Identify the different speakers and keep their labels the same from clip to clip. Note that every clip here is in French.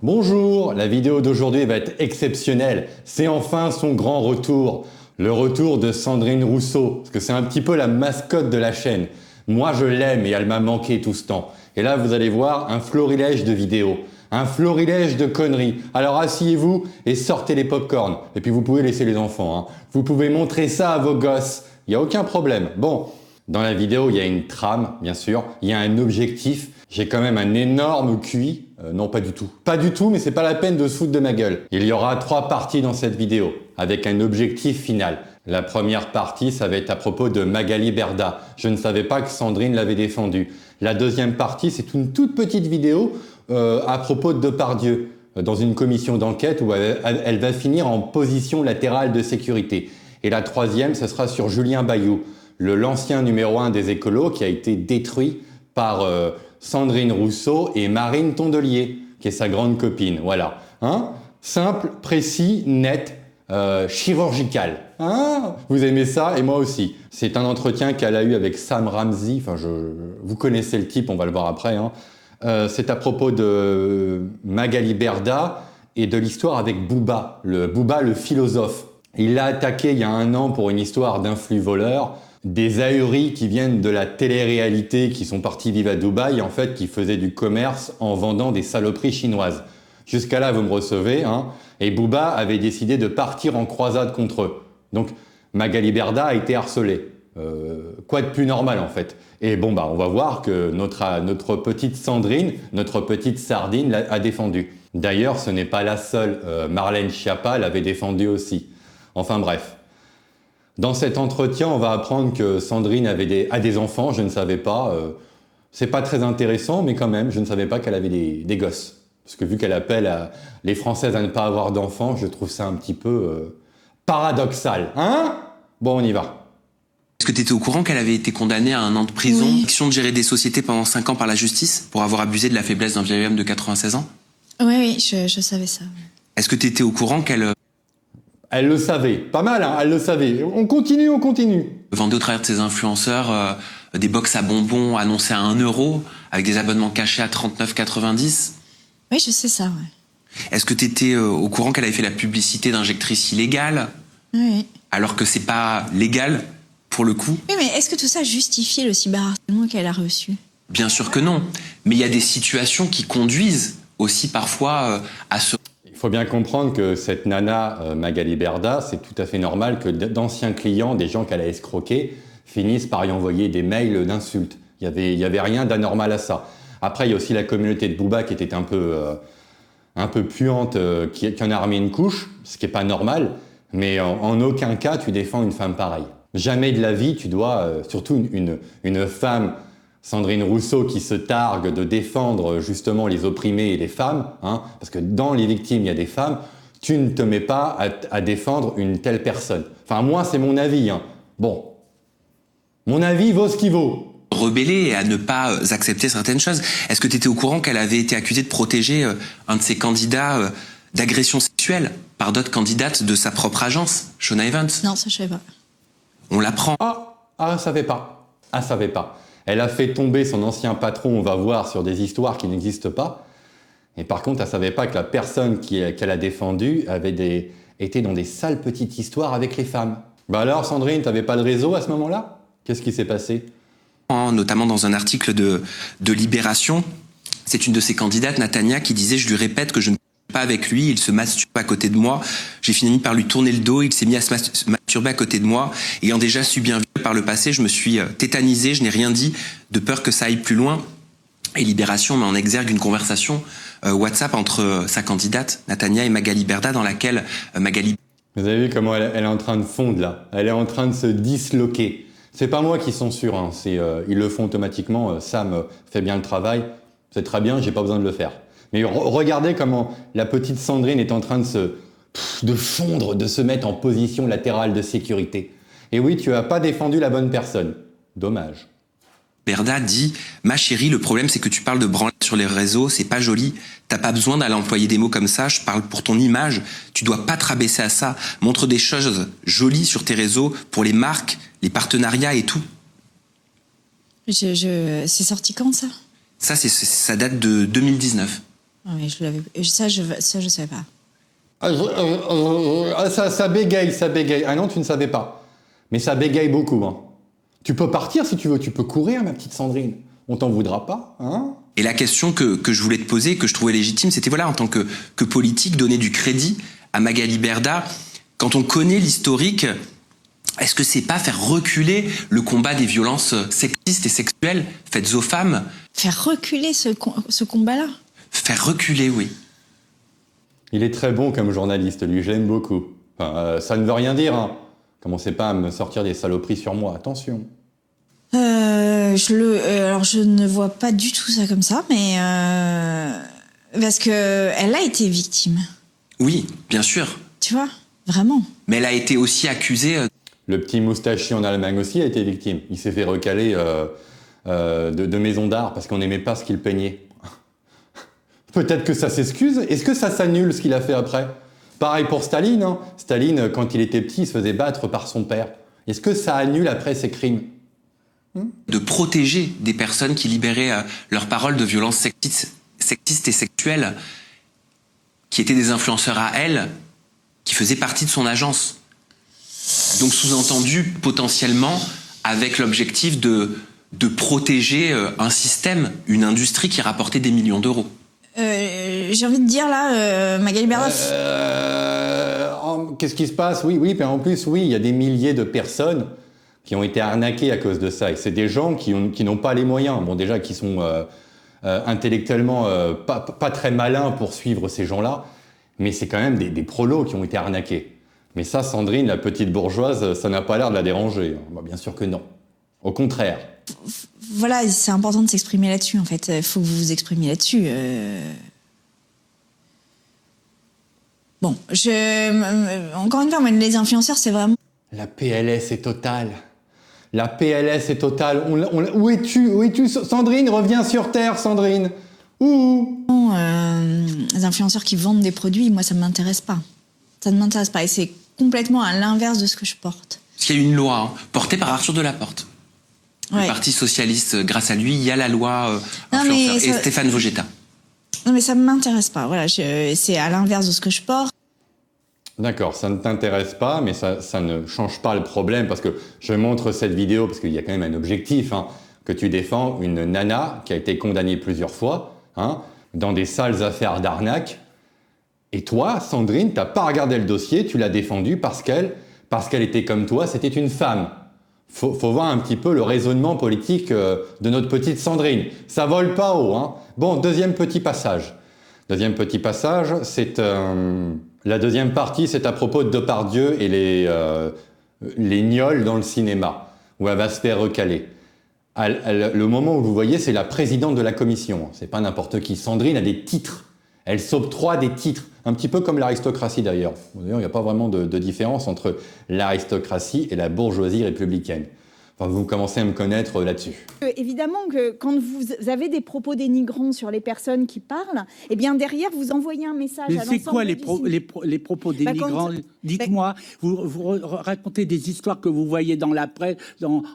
Speaker 1: Bonjour, la vidéo d'aujourd'hui va être exceptionnelle. C'est enfin son grand retour. Le retour de Sandrine Rousseau, parce que c'est un petit peu la mascotte de la chaîne. Moi je l'aime et elle m'a manqué tout ce temps. Et là vous allez voir un florilège de vidéos, un florilège de conneries. Alors asseyez-vous et sortez les pop-corn. Et puis vous pouvez laisser les enfants. Vous pouvez montrer ça à vos gosses. Il n'y a aucun problème. Bon, dans la vidéo il y a une trame, bien sûr. Il y a un objectif. J'ai quand même un énorme QI. Non, pas du tout. Pas du tout, mais c'est pas la peine de se foutre de ma gueule. Il y aura 3 parties dans cette vidéo, avec un objectif final. La première partie, ça va être à propos de Magali Berda. Je ne savais pas que Sandrine l'avait défendue. La deuxième partie, c'est une toute petite vidéo à propos de Depardieu, dans une commission d'enquête où elle va finir en position latérale de sécurité. Et la troisième, ce sera sur Julien Bayou, l'ancien numéro 1 des écolos qui a été détruit par Sandrine Rousseau et Marine Tondelier, qui est sa grande copine. Voilà. Simple, précis, net, chirurgical. Vous aimez ça? Et moi aussi. C'est un entretien qu'elle a eu avec Sam Ramsey. Vous connaissez le type, on va le voir après. C'est à propos de Magali Berda et de l'histoire avec Booba le philosophe. Il l'a attaqué il y a 1 an pour une histoire d'influx voleur. Des ahuris qui viennent de la télé-réalité, qui sont partis vivre à Dubaï, en fait, qui faisaient du commerce en vendant des saloperies chinoises. Jusqu'à là, vous me recevez, et Booba avait décidé de partir en croisade contre eux. Donc, Magali Berda a été harcelée. Quoi de plus normal, en fait? Et bon, on va voir que notre petite Sandrine, notre petite sardine a défendu. D'ailleurs, ce n'est pas la seule. Marlène Schiappa l'avait défendu aussi. Enfin bref. Dans cet entretien, on va apprendre que Sandrine a des enfants, je ne savais pas. C'est pas très intéressant, mais quand même, je ne savais pas qu'elle avait des gosses. Parce que vu qu'elle appelle les Françaises à ne pas avoir d'enfants, je trouve ça un petit peu paradoxal. Bon, on y va.
Speaker 2: Est-ce que tu étais au courant qu'elle avait été condamnée à 1 an de prison,
Speaker 3: Oui.
Speaker 2: action de gérer des sociétés pendant 5 ans par la justice, pour avoir abusé de la faiblesse d'un vieil homme de 96 ans?
Speaker 3: Oui, je savais ça.
Speaker 2: Est-ce que tu étais au courant qu'elle
Speaker 1: Elle le savait. Pas mal, elle le savait. On continue.
Speaker 2: vendait au travers de ses influenceurs des box à bonbons annoncés à 1 euro, avec des abonnements cachés à 39,90?
Speaker 3: Oui, je sais ça, ouais.
Speaker 2: Est-ce que tu étais au courant qu'elle avait fait la publicité d'injectrices illégales,
Speaker 3: Oui.
Speaker 2: alors que c'est pas légal, pour le coup?
Speaker 3: Oui, mais est-ce que tout ça justifie le cyberharcèlement qu'elle a reçu?
Speaker 2: Bien sûr que non. Mais il y a des situations qui conduisent aussi parfois à se...
Speaker 1: Il faut bien comprendre que cette nana, Magali Berda, c'est tout à fait normal que d'anciens clients, des gens qu'elle a escroqués, finissent par y envoyer des mails d'insultes. Il y avait rien d'anormal à ça. Après, il y a aussi la communauté de Booba qui était un peu puante, qui en a remis une couche, ce qui n'est pas normal. Mais en aucun cas, tu défends une femme pareille. Jamais de la vie, tu dois, surtout une femme, Sandrine Rousseau, qui se targue de défendre justement les opprimés et les femmes, parce que dans les victimes, il y a des femmes, tu ne te mets pas à défendre une telle personne. Enfin, moi, c'est mon avis. Bon, mon avis vaut ce qu'il vaut.
Speaker 2: Rebeller et à ne pas accepter certaines choses. Est-ce que tu étais au courant qu'elle avait été accusée de protéger un de ses candidats d'agression sexuelle par d'autres candidates de sa propre agence, Shona Evans?
Speaker 3: Non, ça, je savais pas.
Speaker 2: On l'apprend.
Speaker 1: Savait pas. Elle a fait tomber son ancien patron, on va voir, sur des histoires qui n'existent pas. Et par contre, elle savait pas que la personne qu'elle a défendue était dans des sales petites histoires avec les femmes. Alors, Sandrine, t'avais pas de réseau à ce moment-là? Qu'est-ce qui s'est passé?
Speaker 2: Notamment dans un article de Libération, c'est une de ses candidates, Natania, qui disait « Je lui répète que je ne suis pas avec lui, il se masturbe à côté de moi. J'ai fini par lui tourner le dos, il s'est mis à se masturber à côté de moi. Ayant déjà subi un viol par le passé, je me suis tétanisé, je n'ai rien dit, de peur que ça aille plus loin. » Et Libération met en exergue une conversation WhatsApp entre sa candidate, Natania, et Magali Berda, dans laquelle Magali...
Speaker 1: Vous avez vu comment elle est en train de fondre, là? Elle est en train de se disloquer. C'est pas moi qui censure, ils le font automatiquement. Sam fait bien le travail, c'est très bien, j'ai pas besoin de le faire. Mais regardez comment la petite Sandrine est en train de fondre, de se mettre en position latérale de sécurité. Et oui, tu as pas défendu la bonne personne. Dommage.
Speaker 2: Berda dit « Ma chérie, le problème c'est que tu parles de branlette sur les réseaux, c'est pas joli. T'as pas besoin d'aller employer des mots comme ça, je parle pour ton image. Tu dois pas te rabaisser à ça. Montre des choses jolies sur tes réseaux pour les marques, les partenariats et tout. »
Speaker 3: C'est sorti quand, ça?
Speaker 2: Ça date de 2019.
Speaker 3: Ah, mais ça, je savais pas.
Speaker 1: Ça bégaye, ça bégaye. Ah non, tu ne savais pas. Mais ça bégaye beaucoup. Hein. Tu peux partir si tu veux, tu peux courir, ma petite Sandrine. On t'en voudra pas, hein?
Speaker 2: Et la question que je voulais te poser, que je trouvais légitime, c'était voilà, en tant que politique, donner du crédit à Magali Berda. Quand on connaît l'historique, est-ce que c'est pas faire reculer le combat des violences sexistes et sexuelles faites aux femmes?
Speaker 3: Faire reculer ce combat-là?
Speaker 2: Faire reculer, oui.
Speaker 1: Il est très bon comme journaliste, lui, je l'aime beaucoup. Enfin, ça ne veut rien dire, hein. Commencez pas à me sortir des saloperies sur moi, attention.
Speaker 3: Alors je ne vois pas du tout ça comme ça, mais parce que elle a été victime.
Speaker 2: Oui, bien sûr.
Speaker 3: Tu vois, vraiment.
Speaker 2: Mais elle a été aussi accusée.
Speaker 1: Le petit moustachier en Allemagne aussi a été victime. Il s'est fait recaler de maison d'art parce qu'on n'aimait pas ce qu'il peignait. Peut-être que ça s'excuse. Est-ce que ça s'annule ce qu'il a fait après? Pareil pour Staline. Hein. Staline, quand il était petit, il se faisait battre par son père. Est-ce que ça annule après ses crimes?
Speaker 2: De protéger des personnes qui libéraient leurs paroles de violences sexistes et sexuelles, qui étaient des influenceurs à elle, qui faisaient partie de son agence. Donc sous-entendu, potentiellement, avec l'objectif de protéger un système, une industrie qui rapportait des millions d'euros.
Speaker 3: J'ai envie de dire là, Magali Berda...
Speaker 1: Qu'est-ce qui se passe? Oui, mais en plus, oui, il y a des milliers de personnes qui ont été arnaquées à cause de ça. Et c'est des gens qui n'ont pas les moyens. Bon, déjà, qui sont intellectuellement pas très malins pour suivre ces gens-là. Mais c'est quand même des prolos qui ont été arnaqués. Mais ça, Sandrine, la petite bourgeoise, ça n'a pas l'air de la déranger. Bah, bien sûr que non. Au contraire.
Speaker 3: Voilà, c'est important de s'exprimer là-dessus, en fait. Il faut que vous vous exprimiez là-dessus. Bon, encore une fois, moi, les influenceurs, c'est vraiment...
Speaker 1: La PLS est totale. La PLS est totale. Où es-tu, Sandrine? Reviens sur Terre, Sandrine. Où?
Speaker 3: Les influenceurs qui vendent des produits, moi, ça ne m'intéresse pas. Ça ne m'intéresse pas. Et c'est complètement à l'inverse de ce que je porte.
Speaker 2: Parce qu'il y a eu une loi portée par Arthur Delaporte. Ouais. Le Parti socialiste, grâce à lui, il y a la loi influenceur. Et Stéphane Vogetta.
Speaker 3: Non, mais ça ne m'intéresse pas. Voilà, c'est à l'inverse de ce que je porte.
Speaker 1: D'accord, ça ne t'intéresse pas, mais ça ne change pas le problème, parce que je montre cette vidéo, parce qu'il y a quand même un objectif, hein, que tu défends une nana qui a été condamnée plusieurs fois, hein, dans des sales affaires d'arnaque. Et toi, Sandrine, t'as pas regardé le dossier, tu l'as défendue parce qu'elle était comme toi, c'était une femme. Faut voir un petit peu le raisonnement politique de notre petite Sandrine. Ça vole pas haut, hein. Bon, deuxième petit passage. Deuxième petit passage, c'est... la deuxième partie, c'est à propos de Depardieu et les gnolls dans le cinéma, où elle va se faire recaler. Le moment où vous voyez, c'est la présidente de la commission. C'est pas n'importe qui. Sandrine a des titres. Elle s'octroie des titres. Un petit peu comme l'aristocratie d'ailleurs. D'ailleurs, il n'y a pas vraiment de différence entre l'aristocratie et la bourgeoisie républicaine. Enfin, vous commencez à me connaître là-dessus.
Speaker 4: Évidemment que quand vous avez des propos dénigrants sur les personnes qui parlent, eh bien derrière vous envoyez un message à l'ensemble.
Speaker 5: Mais c'est quoi les propos dénigrants? Dites-moi, vous racontez des histoires que vous voyez dans la presse.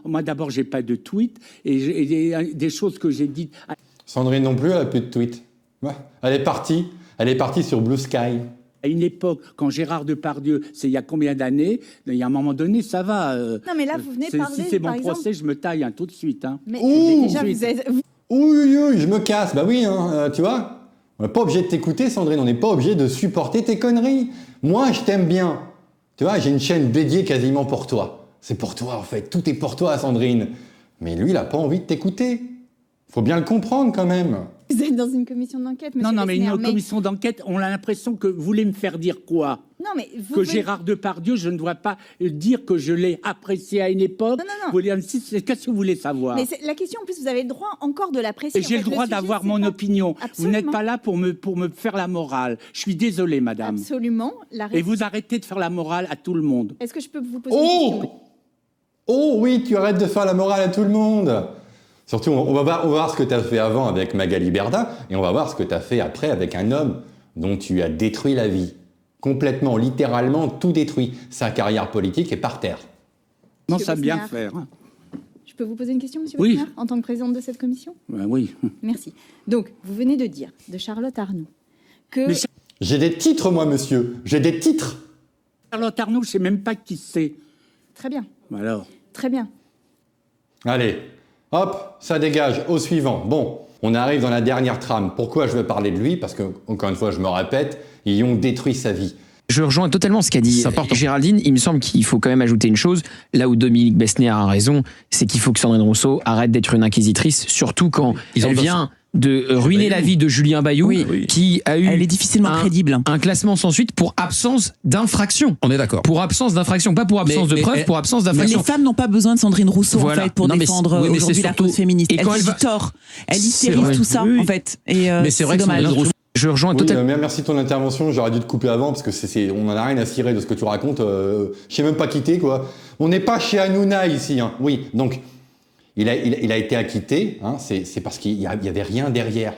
Speaker 5: Moi d'abord, j'ai pas de tweet et des choses que j'ai dites.
Speaker 1: Sandrine non plus, elle a plus de tweet. Ouais. Elle est partie sur Blue Sky.
Speaker 5: À une époque, quand Gérard Depardieu, c'est il y a combien d'années, il y a un moment donné, ça va.
Speaker 4: Non, mais là, vous venez parler,
Speaker 5: si c'est mon
Speaker 4: exemple...
Speaker 5: procès, je me taille tout de suite. Hein.
Speaker 4: Mais
Speaker 1: déjà,
Speaker 4: vous êtes...
Speaker 1: Oui, je me casse. Bah oui, hein, tu vois. On n'est pas obligé de t'écouter, Sandrine. On n'est pas obligé de supporter tes conneries. Moi, je t'aime bien. Tu vois, j'ai une chaîne dédiée quasiment pour toi. C'est pour toi, en fait. Tout est pour toi, Sandrine. Mais lui, il n'a pas envie de t'écouter. Faut bien le comprendre, quand même.
Speaker 4: Vous êtes dans une commission d'enquête, monsieur
Speaker 5: Non, mais
Speaker 4: Besnéard,
Speaker 5: une commission d'enquête, on a l'impression que vous voulez me faire dire quoi?
Speaker 4: Non, mais
Speaker 5: Gérard Depardieu, je ne dois pas dire que je l'ai apprécié à une époque.
Speaker 4: Non.
Speaker 5: Qu'est-ce que vous voulez savoir?
Speaker 4: Mais la question, en plus, vous avez le droit encore de l'apprécier.
Speaker 5: Et j'ai le droit d'avoir mon opinion. Absolument. Vous n'êtes pas là pour me faire la morale. Je suis désolé, madame.
Speaker 4: Absolument.
Speaker 5: Et vous arrêtez de faire la morale à tout le monde.
Speaker 4: Est-ce que je peux vous poser une question?
Speaker 1: Oh oui, tu arrêtes de faire la morale à tout le monde. Surtout, on va voir ce que tu as fait avant avec Magali Berda, et on va voir ce que tu as fait après avec un homme dont tu as détruit la vie. Complètement, littéralement, tout détruit. Sa carrière politique est par terre.
Speaker 5: Non, ça bien faire.
Speaker 4: Je peux vous poser une question, monsieur
Speaker 5: Besnéard,
Speaker 4: en tant que présidente de cette commission?
Speaker 5: Oui.
Speaker 4: Merci. Donc, vous venez de dire de Charlotte Arnoult que...
Speaker 5: Mais
Speaker 1: J'ai des titres, moi, monsieur. J'ai des titres.
Speaker 5: Charlotte Arnault, je sais même pas qui c'est.
Speaker 4: Très bien,
Speaker 5: Alors.
Speaker 4: très bien.
Speaker 1: Allez, hop, ça dégage. Au suivant. Bon, on arrive dans la dernière trame. Pourquoi je veux parler de lui? Parce que, encore une fois, je me répète, ils ont détruit sa vie.
Speaker 6: Je rejoins totalement ce qu'a dit Géraldine. Il me semble qu'il faut quand même ajouter une chose. Là où Dominique Besnéard a raison, c'est qu'il faut que Sandrine Rousseau arrête d'être une inquisitrice, surtout quand elle vient de ruiner la vie de Julien Bayou, qui a eu
Speaker 7: elle est difficilement crédible.
Speaker 6: Un classement sans suite pour absence d'infraction.
Speaker 8: On est d'accord.
Speaker 6: Pour absence d'infraction, pas pour absence de preuve, pour absence d'infraction.
Speaker 7: Les femmes n'ont pas besoin de Sandrine Rousseau en fait pour défendre aujourd'hui la cause féministe. Elle fait du tort. Elle hystérise tout ça en fait. Et
Speaker 8: mais c'est vrai que
Speaker 7: dommage.
Speaker 6: Je rejoins totalement.
Speaker 1: Merci de ton intervention. J'aurais dû te couper avant parce que on en a rien à cirer de ce que tu racontes. Je sais même pas quitter quoi. On n'est pas chez Hanouna ici. Hein. Oui, donc il a été acquitté. Hein, c'est parce qu'il y avait rien derrière.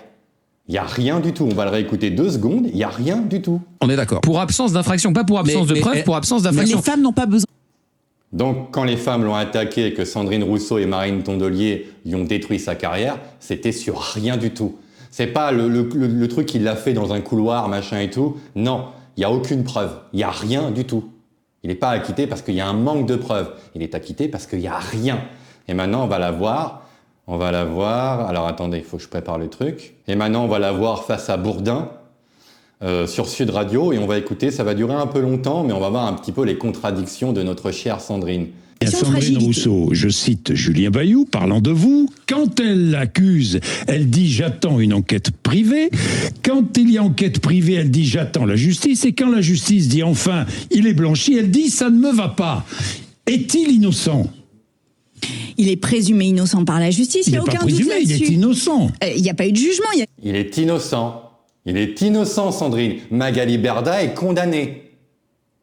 Speaker 1: Il y a rien du tout. On va le réécouter 2 secondes. Il y a rien du tout.
Speaker 8: On est d'accord.
Speaker 6: Pour absence d'infraction, pas pour absence de preuve, pour absence d'infraction.
Speaker 7: Les femmes n'ont pas besoin.
Speaker 1: Donc, quand les femmes l'ont attaqué et que Sandrine Rousseau et Marine Tondelier lui ont détruit sa carrière, c'était sur rien du tout. C'est pas le truc qu'il l'a fait dans un couloir, machin et tout. Non, il n'y a aucune preuve. Il n'y a rien du tout. Il n'est pas acquitté parce qu'il y a un manque de preuves. Il est acquitté parce qu'il n'y a rien. Et maintenant, on va la voir. On va la voir. Alors, attendez, il faut que je prépare le truc. Et maintenant, on va la voir face à Bourdin sur Sud Radio. Et on va écouter. Ça va durer un peu longtemps, mais on va voir un petit peu les contradictions de notre chère Sandrine.
Speaker 9: Sandrine Rousseau, je cite Julien Bayou, parlant de vous, quand elle l'accuse, elle dit « j'attends une enquête privée ». Quand il y a enquête privée, elle dit « j'attends la justice ». Et quand la justice dit « enfin, il est blanchi », elle dit « ça ne me va pas ». Est-il innocent ?
Speaker 10: Il est présumé innocent par la justice, il n'y a aucun doute là-dessus.
Speaker 9: Il est innocent.
Speaker 10: Il n'y a pas eu de jugement.
Speaker 1: Il est innocent. Il est innocent, Sandrine. Magali Berda est condamnée.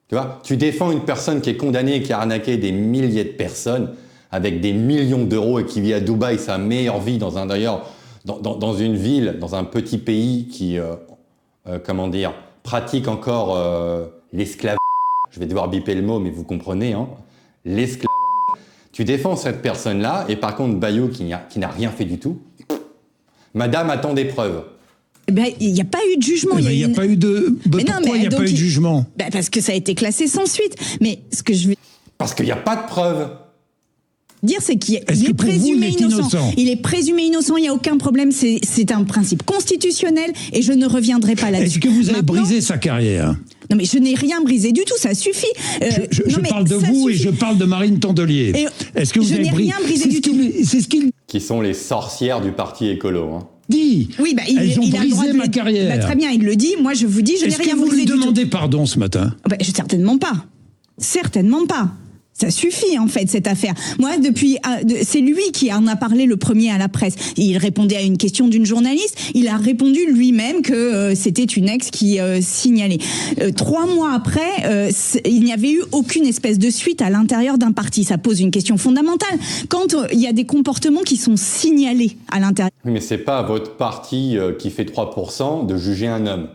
Speaker 1: Tu vois, tu défends une personne qui est condamnée et qui a arnaqué des milliers de personnes avec des millions d'euros et qui vit à Dubaï, sa meilleure vie dans une ville, dans un petit pays qui, pratique encore l'esclavage. Je vais devoir biper le mot, mais vous comprenez, hein. L'esclavage. Tu défends cette personne-là et par contre Bayou qui n'a rien fait du tout. Madame attend des preuves.
Speaker 10: Il n'y a pas eu de jugement.
Speaker 9: Il n'y a pas eu de... Pourquoi il n'y a pas eu de jugement ?
Speaker 10: Parce que ça a été classé sans suite. Mais ce que je veux...
Speaker 1: Parce qu'il n'y a pas de preuves.
Speaker 10: Dire, c'est qu'il est présumé innocent. Il est présumé innocent, il n'y a aucun problème. C'est un principe constitutionnel et je ne reviendrai pas là-dessus.
Speaker 9: Est-ce que vous avez brisé sa carrière ?
Speaker 10: Non mais je n'ai rien brisé du tout, ça suffit.
Speaker 9: Je parle de vous et je parle de Marine Tondelier.
Speaker 10: Est-ce que vous avez rien brisé du tout ?
Speaker 9: C'est ce qu'il...
Speaker 1: Qui sont les sorcières du parti écolo, hein.
Speaker 9: Dit.
Speaker 10: Oui,
Speaker 9: elles ont brisé ma carrière.
Speaker 10: Très bien, il le dit. Moi, je vous dis, je n'ai rien brisé du tout.
Speaker 9: Est-ce que vous lui demandez pardon ce matin ?
Speaker 10: Certainement pas. Certainement pas. Ça suffit, en fait, cette affaire. Moi, c'est lui qui en a parlé le premier à la presse. Il répondait à une question d'une journaliste. Il a répondu lui-même que c'était une ex qui signalait. 3 mois après, il n'y avait eu aucune espèce de suite à l'intérieur d'un parti. Ça pose une question fondamentale. Quand il y a des comportements qui sont signalés à l'intérieur...
Speaker 1: Oui, mais c'est pas à votre parti qui fait 3% de juger un homme.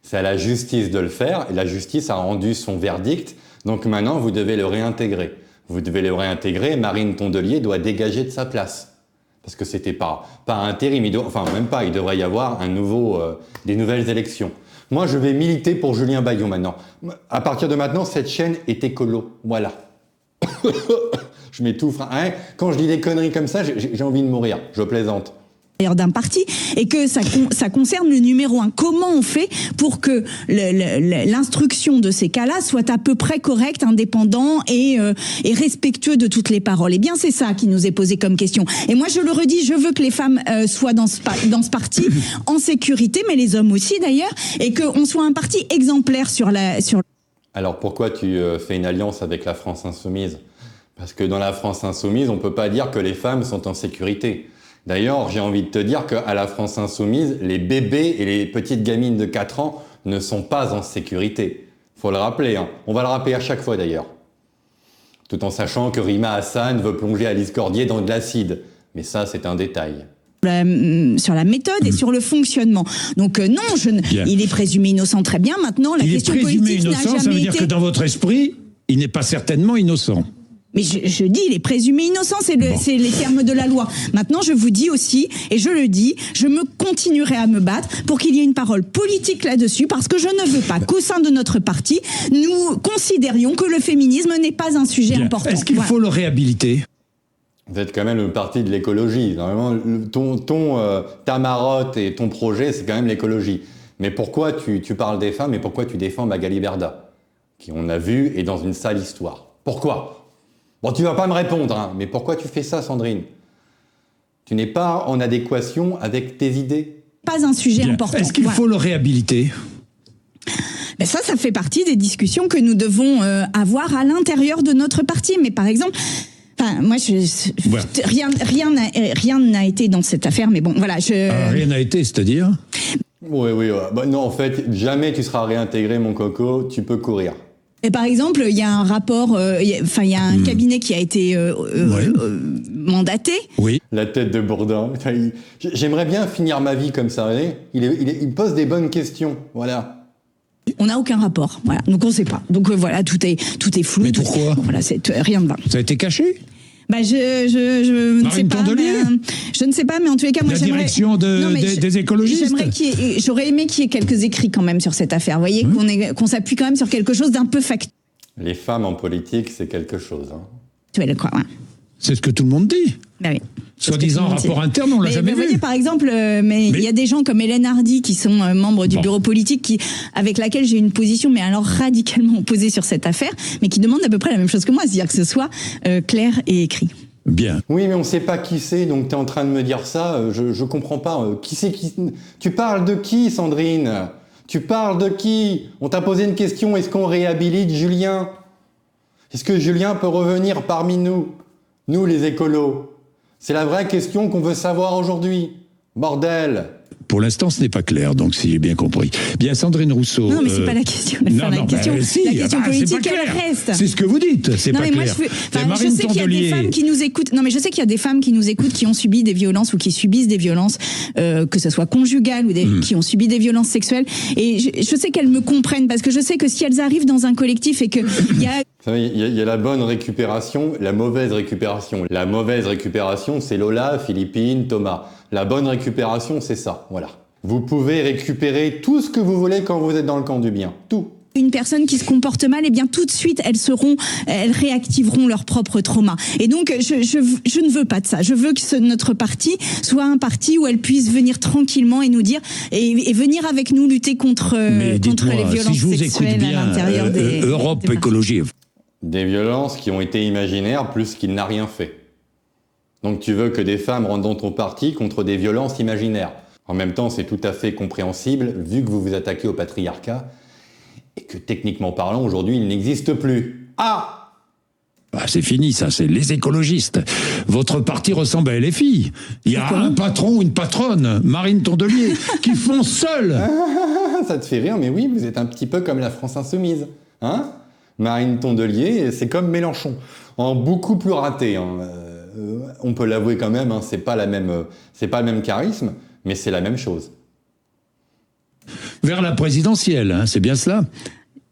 Speaker 1: C'est à la justice de le faire. Et la justice a rendu son verdict. Donc maintenant, vous devez le réintégrer. Vous devez le réintégrer. Marine Tondelier doit dégager de sa place. Parce que c'était pas intérim. Il devrait y avoir des nouvelles élections. Moi, je vais militer pour Julien Bayou maintenant. À partir de maintenant, cette chaîne est écolo. Voilà. Je m'étouffe. Hein. Quand je dis des conneries comme ça, j'ai envie de mourir. Je plaisante.
Speaker 10: D'un parti et que ça concerne le numéro 1. Comment on fait pour que l'instruction de ces cas-là soit à peu près correcte, indépendant et respectueux de toutes les paroles? Eh bien, c'est ça qui nous est posé comme question. Et moi, je le redis, je veux que les femmes soient dans ce parti en sécurité, mais les hommes aussi d'ailleurs, et qu'on soit un parti exemplaire
Speaker 1: Alors pourquoi tu fais une alliance avec la France Insoumise? Parce que dans la France Insoumise, on peut pas dire que les femmes sont en sécurité. D'ailleurs, j'ai envie de te dire qu'à la France Insoumise, les bébés et les petites gamines de 4 ans ne sont pas en sécurité. Faut le rappeler, hein. On va le rappeler à chaque fois d'ailleurs. Tout en sachant que Rima Hassan veut plonger Alice Cordier dans de l'acide. Mais ça, c'est un détail.
Speaker 10: Sur la méthode et sur le fonctionnement. Donc non, il est présumé innocent, très bien. Maintenant, la question politique n'a jamais été...
Speaker 9: Ça veut dire que dans votre esprit, il n'est pas certainement innocent.
Speaker 10: Mais je dis, il est présumé innocent, c'est les termes de la loi. Maintenant, je vous dis aussi, et je le dis, je continuerai à me battre pour qu'il y ait une parole politique là-dessus, parce que je ne veux pas qu'au sein de notre parti, nous considérions que le féminisme n'est pas un sujet important.
Speaker 9: Est-ce qu'il faut le réhabiliter ?
Speaker 1: Vous êtes quand même le parti de l'écologie. Normalement, ta marotte et ton projet, c'est quand même l'écologie. Mais pourquoi tu parles des femmes et pourquoi tu défends Magali Berda, qui, on a vu, est dans une sale histoire ? Pourquoi ? Bon, tu vas pas me répondre, hein, mais pourquoi tu fais ça, Sandrine ? Tu n'es pas en adéquation avec tes idées ?
Speaker 10: Pas un sujet important.
Speaker 9: Est-ce qu'il faut le réhabiliter ?
Speaker 10: Ben ça fait partie des discussions que nous devons avoir à l'intérieur de notre parti. Mais par exemple... Enfin, moi, rien n'a été dans cette affaire, mais bon, voilà.
Speaker 9: Rien n'a été, c'est-à-dire ?
Speaker 1: Oui. Bah, non, en fait, jamais tu seras réintégré, mon coco, tu peux courir.
Speaker 10: Et par exemple, il y a un rapport, il y a un cabinet qui a été mandaté.
Speaker 9: Oui.
Speaker 1: La tête de Bourdin. J'aimerais bien finir ma vie comme ça. Il pose des bonnes questions, voilà.
Speaker 10: On n'a aucun rapport, voilà. Donc on ne sait pas. Donc voilà, tout est flou.
Speaker 9: Mais pourquoi ?
Speaker 10: Voilà, rien ne va.
Speaker 9: Ça a été caché ?
Speaker 10: Bah je ne sais pas. Je ne sais pas, mais en tous les cas, moi j'aimerais.
Speaker 9: La direction des écologistes.
Speaker 10: J'aurais aimé qu'il y ait quelques écrits quand même sur cette affaire. Vous voyez, qu'on s'appuie quand même sur quelque chose d'un peu factuel.
Speaker 1: Les femmes en politique, c'est quelque chose. Hein.
Speaker 10: Tu vas le croire. Ouais.
Speaker 9: C'est ce que tout le monde dit.
Speaker 10: Bah oui.
Speaker 9: Soi-disant rapport interne, on l'a jamais vu.
Speaker 10: Vous voyez, par exemple, il y a des gens comme Hélène Hardy qui sont membres du bureau politique, avec laquelle j'ai une position, mais alors radicalement opposée sur cette affaire, mais qui demandent à peu près la même chose que moi, c'est-à-dire que ce soit clair et écrit.
Speaker 9: Bien.
Speaker 1: Oui, mais on ne sait pas qui c'est, donc tu es en train de me dire ça, je comprends pas. Qui c'est qui... Tu parles de qui, Sandrine ? Tu parles de qui ? On t'a posé une question, est-ce qu'on réhabilite Julien ? Est-ce que Julien peut revenir parmi nous ? Nous, les écolos. C'est la vraie question qu'on veut savoir aujourd'hui. Bordel!
Speaker 9: Pour l'instant, ce n'est pas clair, donc si j'ai bien compris. Bien, Sandrine Rousseau...
Speaker 10: Non, mais c'est pas la question. La question politique, elle reste.
Speaker 9: C'est ce que vous dites, c'est pas clair.
Speaker 10: Je sais qu'il y a des femmes qui nous écoutent. Non, mais je sais qu'il y a des femmes qui nous écoutent, qui ont subi des violences ou qui subissent des violences, que ce soit conjugales ou qui ont subi des violences sexuelles. Et je sais qu'elles me comprennent, parce que je sais que si elles arrivent dans un collectif et que il y a...
Speaker 1: Il y a la bonne récupération, la mauvaise récupération. La mauvaise récupération, c'est Lola, Philippine, Thomas. La bonne récupération, c'est ça, voilà. Vous pouvez récupérer tout ce que vous voulez quand vous êtes dans le camp du bien, tout.
Speaker 10: Une personne qui se comporte mal, eh bien tout de suite, elles réactiveront leur propre trauma. Et donc, je ne veux pas de ça. Je veux que notre parti soit un parti où elles puissent venir tranquillement et nous dire, et venir avec nous lutter contre les violences sexuelles à l'intérieur des
Speaker 9: Europe Écologie.
Speaker 1: Des violences qui ont été imaginaires plus qu'il n'a rien fait. Donc tu veux que des femmes rentrent dans ton parti contre des violences imaginaires. En même temps, c'est tout à fait compréhensible, vu que vous vous attaquez au patriarcat, et que techniquement parlant, aujourd'hui, il n'existe plus. Ah!
Speaker 9: Bah, c'est fini, ça, c'est les écologistes. Votre parti ressemble à LFI. Il y a un patron ou une patronne, Marine Tondelier, qui font seuls.
Speaker 1: Ça te fait rire, mais oui, vous êtes un petit peu comme la France Insoumise. Hein? Marine Tondelier, c'est comme Mélenchon. En beaucoup plus raté, hein. On peut l'avouer quand même, hein, c'est pas le même charisme, mais c'est la même chose.
Speaker 9: Vers la présidentielle, hein, c'est bien cela.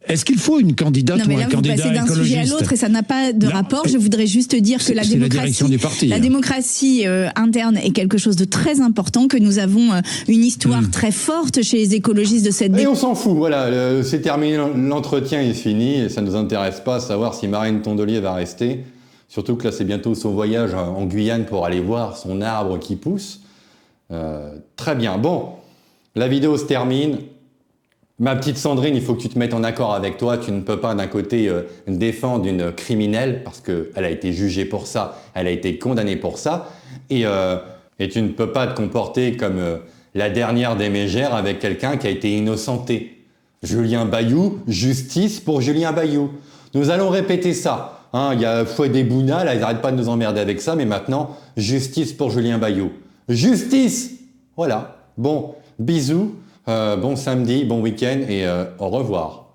Speaker 9: Est-ce qu'il faut une candidate ou un candidat écologiste ?
Speaker 10: Non, mais là, vous passez d'un sujet à l'autre et ça n'a pas de rapport. Je voudrais juste dire que la démocratie interne est quelque chose de très important, que nous avons une histoire très forte chez les écologistes de cette...
Speaker 1: Et on s'en fout, voilà, c'est terminé, l'entretien est fini, et ça ne nous intéresse pas savoir si Marine Tondelier va rester. Surtout que là, c'est bientôt son voyage en Guyane pour aller voir son arbre qui pousse. Très bien. Bon, la vidéo se termine. Ma petite Sandrine, il faut que tu te mettes en accord avec toi. Tu ne peux pas, d'un côté, défendre une criminelle, parce qu'elle a été jugée pour ça, elle a été condamnée pour ça, et tu ne peux pas te comporter comme la dernière des mégères avec quelqu'un qui a été innocenté. Julien Bayou, justice pour Julien Bayou. Nous allons répéter ça. Hein, il y a Fouet Bouna, là, ils n'arrêtent pas de nous emmerder avec ça, mais maintenant, justice pour Julien Bayou. Justice! Voilà. Bon, bisous, bon samedi, bon week-end et au revoir.